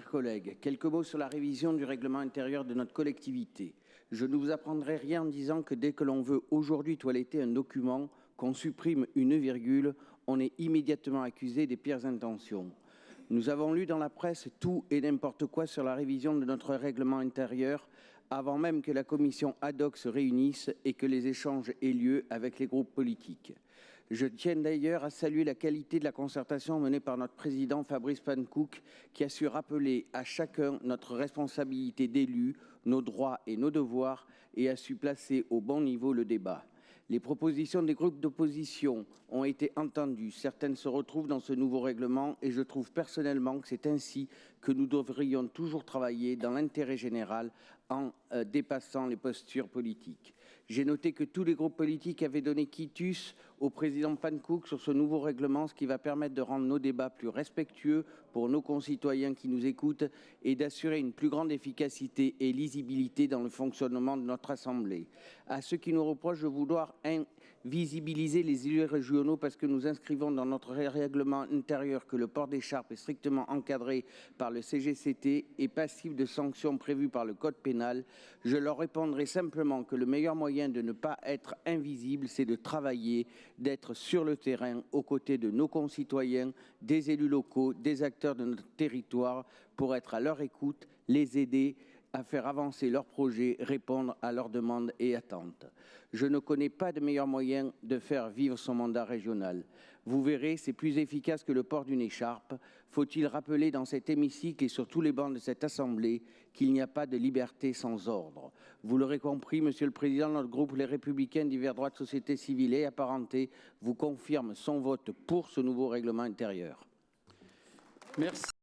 chers collègues, quelques mots sur la révision du règlement intérieur de notre collectivité. Je ne vous apprendrai rien en disant que dès que l'on veut aujourd'hui toiletter un document, qu'on supprime une virgule, on est immédiatement accusé des pires intentions. Nous avons lu dans la presse tout et n'importe quoi sur la révision de notre règlement intérieur avant même que la commission ad hoc se réunisse et que les échanges aient lieu avec les groupes politiques. Je tiens d'ailleurs à saluer la qualité de la concertation menée par notre président Fabrice Panckoucke qui a su rappeler à chacun notre responsabilité d'élus, nos droits et nos devoirs et a su placer au bon niveau le débat. Les propositions des groupes d'opposition ont été entendues. Certaines se retrouvent dans ce nouveau règlement et je trouve personnellement que c'est ainsi que nous devrions toujours travailler dans l'intérêt général en dépassant les postures politiques. J'ai noté que tous les groupes politiques avaient donné quitus au président Panckoucke sur ce nouveau règlement, ce qui va permettre de rendre nos débats plus respectueux pour nos concitoyens qui nous écoutent et d'assurer une plus grande efficacité et lisibilité dans le fonctionnement de notre Assemblée. À ceux qui nous reprochent de vouloir invisibiliser les élus régionaux parce que nous inscrivons dans notre règlement intérieur que le port d'écharpe est strictement encadré par le CGCT et passible de sanctions prévues par le Code pénal, je leur répondrai simplement que le meilleur moyen de ne pas être invisible, c'est de travailler, d'être sur le terrain aux côtés de nos concitoyens, des élus locaux, des acteurs de notre territoire pour être à leur écoute, les aider à faire avancer leurs projets, répondre à leurs demandes et attentes. Je ne connais pas de meilleur moyen de faire vivre son mandat régional. Vous verrez, c'est plus efficace que le port d'une écharpe. Faut-il rappeler dans cet hémicycle et sur tous les bancs de cette Assemblée qu'il n'y a pas de liberté sans ordre. Vous l'aurez compris, Monsieur le Président, notre groupe Les Républicains divers droite, société civile et apparentée vous confirme son vote pour ce nouveau règlement intérieur. Merci.